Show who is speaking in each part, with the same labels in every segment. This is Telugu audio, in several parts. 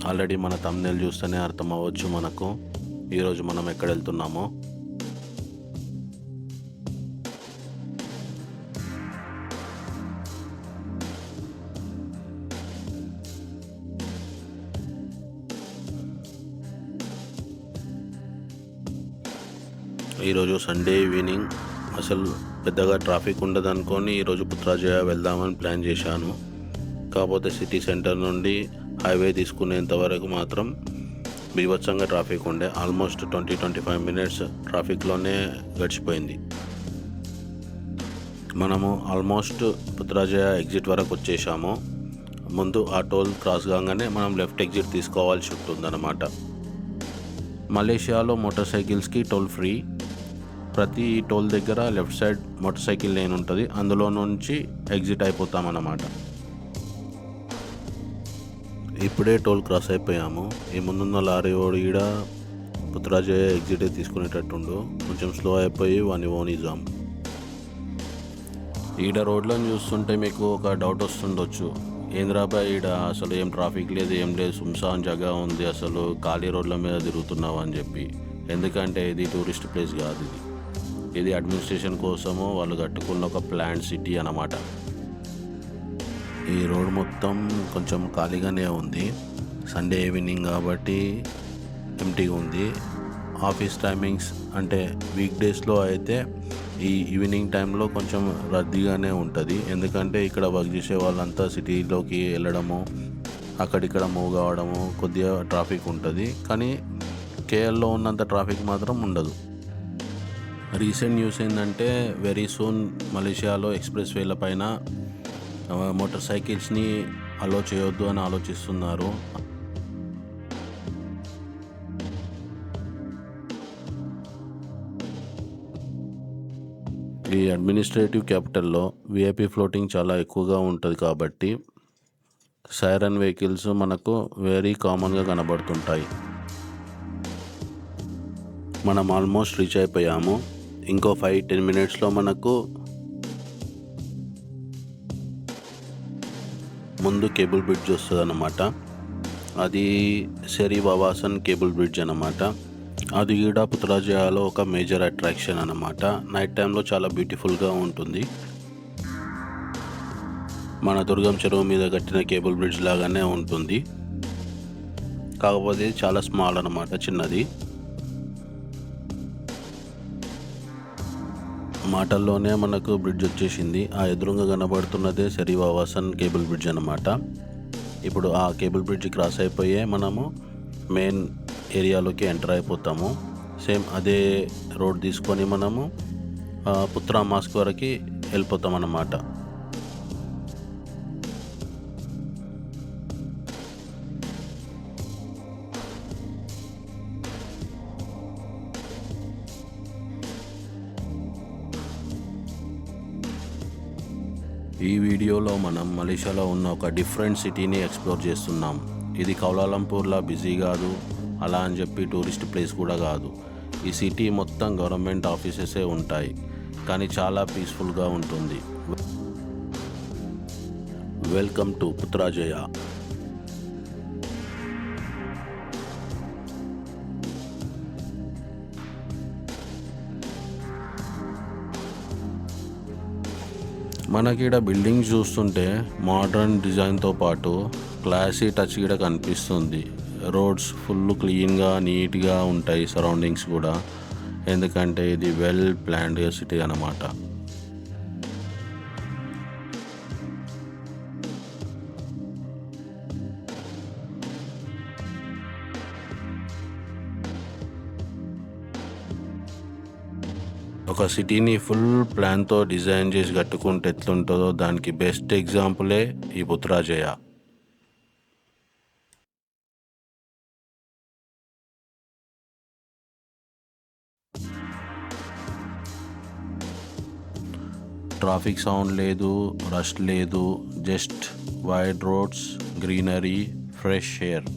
Speaker 1: ఆల్రెడీ మన థంబ్నెయిల్ చూస్తేనే అర్థం అవ్వచ్చు మనకు ఈరోజు మనం ఎక్కడ వెళ్తున్నామో. ఈరోజు సండే ఈవినింగ్, అసలు పెద్దగా ట్రాఫిక్ ఉండదు అనుకొని ఈరోజు పుత్రాజయ వెళ్దామని ప్లాన్ చేశాను. కాకపోతే సిటీ సెంటర్ నుండి హైవే తీసుకునేంత వరకు మాత్రం బీభత్సంగా ట్రాఫిక్ ఉండే. ఆల్మోస్ట్ 20-25 మినిట్స్ ట్రాఫిక్లోనే గడిచిపోయింది. మనము ఆల్మోస్ట్ పుత్రాజయ ఎగ్జిట్ వరకు వచ్చేసాము. ముందు ఆ టోల్ క్రాస్ కాగానే మనం లెఫ్ట్ ఎగ్జిట్ తీసుకోవాల్సి ఉంటుందన్నమాట. మలేషియాలో మోటార్ సైకిల్స్కి టోల్ ఫ్రీ. ప్రతి టోల్ దగ్గర left side motor cycle lane ఉంటుంది, అందులో నుంచి ఎగ్జిట్ అయిపోతామన్నమాట. ఇప్పుడే టోల్ క్రాస్ అయిపోయాము. ఈ ముందున్న లారీ ఓడి ఈడ పుత్రాజయ ఎగ్జిట్ తీసుకునేటట్టుండు. కొంచెం స్లో అయిపోయి వాని ఓనిజాం. ఈడ రోడ్లను చూస్తుంటే మీకు ఒక డౌట్ వస్తుండొచ్చు, ఏంద్రాబాయ్ ఈడ అసలు ఏం ట్రాఫిక్ లేదు, ఏం లేదు, సుంసాన్ జగా ఉంది, అసలు ఖాళీ రోడ్ల మీద తిరుగుతున్నావు అని చెప్పి. ఎందుకంటే ఇది టూరిస్ట్ ప్లేస్ కాదు, ఇది అడ్మినిస్ట్రేషన్ కోసము వాళ్ళు కట్టుకున్న ఒక ప్లాంట్ సిటీ అన్నమాట. ఈ రోడ్ మొత్తం కొంచెం ఖాళీగానే ఉంది. సండే ఈవినింగ్ కాబట్టి ఎంటీగా ఉంది. ఆఫీస్ టైమింగ్స్ అంటే వీక్ డేస్లో అయితే ఈ ఈవినింగ్ టైంలో కొంచెం రద్దీగానే ఉంటుంది. ఎందుకంటే ఇక్కడ వర్క్ చేసే వాళ్ళంతా సిటీలోకి వెళ్ళడము, అక్కడిక్కడ మూవ్ కావడము, కొద్దిగా ట్రాఫిక్ ఉంటుంది. కానీ కేఎల్లో ఉన్నంత ట్రాఫిక్ మాత్రం ఉండదు. రీసెంట్ న్యూస్ ఏంటంటే వెరీ సూన్ మలేషియాలో ఎక్స్ప్రెస్ వేల పైన మోటార్ సైకిల్స్ని అలో చేయొద్దు అని ఆలోచిస్తున్నారు. ఈ అడ్మినిస్ట్రేటివ్ క్యాపిటల్లో విఐపి ఫ్లోటింగ్ చాలా ఎక్కువగా ఉంటుంది కాబట్టి సైరన్ వెహికల్స్ మనకు వెరీ కామన్గా కనబడుతుంటాయి. మనం ఆల్మోస్ట్ రీచ్ అయిపోయాము. ఇంకో 5-10 మినిట్స్లో మనకు ముందు కేబుల్ బ్రిడ్జ్ వస్తుంది అన్నమాట. అది సెరీ వావాసన్ కేబుల్ బ్రిడ్జ్ అన్నమాట. అది కూడా పుత్రాజయాలో ఒక మేజర్ అట్రాక్షన్ అన్నమాట. నైట్ టైంలో చాలా బ్యూటిఫుల్గా ఉంటుంది. మన దుర్గం చెరువు మీద కట్టిన కేబుల్ బ్రిడ్జ్ లాగానే ఉంటుంది, కాకపోతే చాలా స్మాల్ అన్నమాట, చిన్నది. మాటల్లోనే మనకు బ్రిడ్జ్ వచ్చేసింది. ఆ ఎదురుగా కనబడుతున్నదే సెరీ వావాసన్ కేబుల్ బ్రిడ్జ్ అన్నమాట. ఇప్పుడు ఆ కేబుల్ బ్రిడ్జ్ క్రాస్ అయిపోయే మనము మెయిన్ ఏరియాలోకి ఎంటర్ అయిపోతాము. సేమ్ అదే రోడ్ తీసుకొని మనము పుత్రా మాస్క్ వరకు వెళ్ళిపోతాం అన్నమాట. ఈ వీడియోలో మనం మలేషియాలో ఉన్న ఒక డిఫరెంట్ సిటీని ఎక్స్ప్లోర్ చేస్తున్నాం. ఇది కౌలాలంపూర్లా బిజీ కాదు, అలా అని చెప్పి టూరిస్ట్ ప్లేస్ కూడా కాదు. ఈ సిటీ మొత్తం గవర్నమెంట్ ఆఫీసెసే ఉంటాయి, కానీ చాలా పీస్ఫుల్గా ఉంటుంది. Welcome to Putrajaya. మనకి ఇక్కడ బిల్డింగ్స్ చూస్తుంటే మోడర్న్ డిజైన్తో పాటు క్లాసీ టచ్ కూడా కనిపిస్తుంది. రోడ్స్ ఫుల్ క్లీన్గా నీట్గా ఉంటాయి, సరౌండింగ్స్ కూడా, ఎందుకంటే ఇది వెల్ ప్లాన్డ్ సిటీ అన్నమాట. ఒక సిటీని ఫుల్ ప్లాన్తో డిజైన్ చేసి కట్టుకుంటే ఎట్లుంటుందో దానికి బెస్ట్ ఎగ్జాంపులే ఈ పుత్రాజయ. ట్రాఫిక్ సౌండ్ లేదు, రష్ లేదు, just wide roads, greenery, fresh air.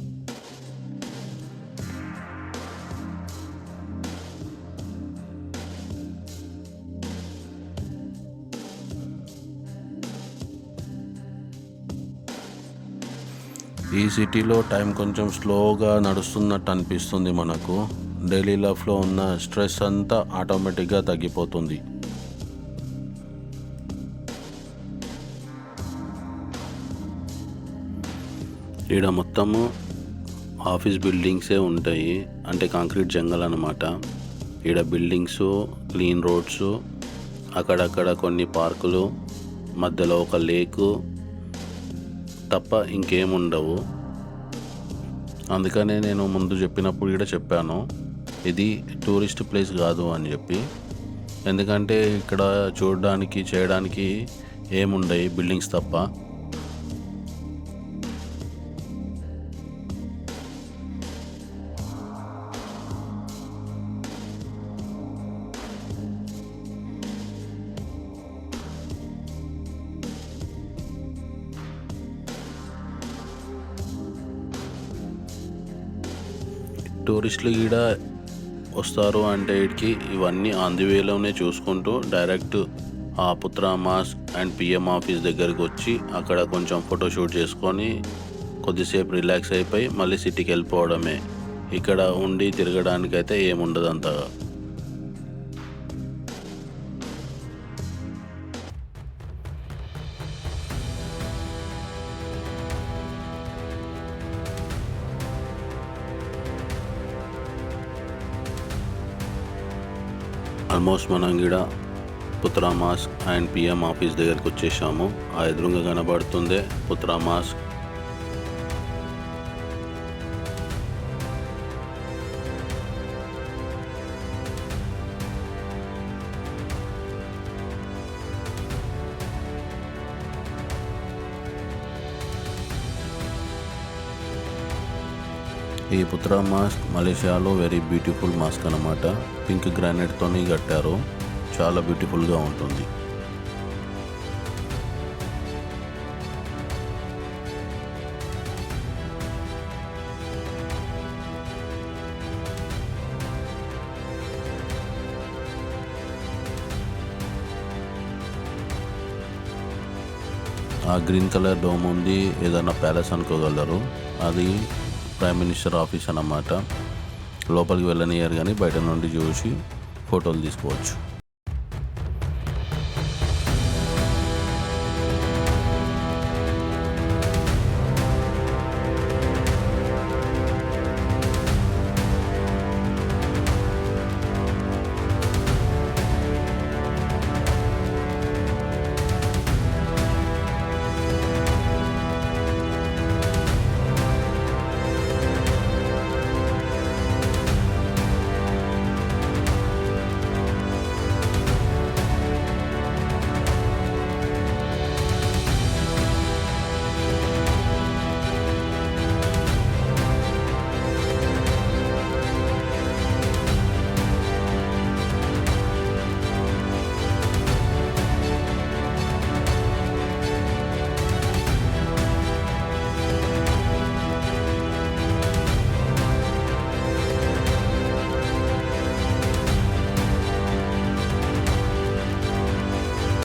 Speaker 1: ఈ సిటీలో టైం కొంచెం స్లోగా నడుస్తున్నట్టు అనిపిస్తుంది మనకు. డైలీ లైఫ్లో ఉన్న స్ట్రెస్ అంతా ఆటోమేటిక్గా తగ్గిపోతుంది. ఈడ మొత్తము ఆఫీస్ బిల్డింగ్సే ఉంటాయి, అంటే కాంక్రీట్ జంగల్ అన్నమాట. ఈడ బిల్డింగ్స్, క్లీన్ రోడ్స్, అక్కడక్కడ కొన్ని పార్కులు, మధ్యలో ఒక లేకు తప్ప ఇంకేముండవు. అందుకనే నేను ముందు చెప్పినప్పుడు కూడా చెప్పాను, ఇది టూరిస్ట్ ప్లేస్ కాదు అని చెప్పి. ఎందుకంటే ఇక్కడ చూడడానికి చేయడానికి ఏముండయి, బిల్డింగ్స్ తప్ప. టూరిస్టులు కూడా వస్తారు అంటే వీటికి ఇవన్నీ ఆన్ ది వేలోనే చూసుకుంటూ డైరెక్ట్ ఆ పుత్రా మాస్క్ అండ్ పిఎం ఆఫీస్ దగ్గరికి వచ్చి అక్కడ కొంచెం ఫోటోషూట్ చేసుకొని కొద్దిసేపు రిలాక్స్ అయిపోయి మళ్ళీ సిటీకి వెళ్ళిపోవడమే. ఇక్కడ ఉండి తిరగడానికైతే ఏముండదు అంతగా. ఆల్మోస్ట్ మనం కూడా పుత్రా మాస్క్ అండ్ పిఎం ఆఫీస్ దగ్గరికి వచ్చేసాము. ఆ ఎదురుగా కనబడుతుందే పుత్రా మాస్క్. ఈ పుత్రా మాస్క్ మలేషియాలో వెరీ బ్యూటిఫుల్ మాస్క్ అన్నమాట. పింక్ గ్రానైట్తోని కట్టారు, చాలా బ్యూటిఫుల్గా ఉంటుంది. ఆ గ్రీన్ కలర్ డోమ్ ఉంది, ఏదైనా ప్యాలెస్ అనుకోగలరు. అది ప్రైమ్ మినిస్టర్ ఆఫీస్ అన్నమాట. లోపలికి వెళ్ళనియరు కానీ బయట నుండి చూసి ఫోటోలు తీసుకోవచ్చు.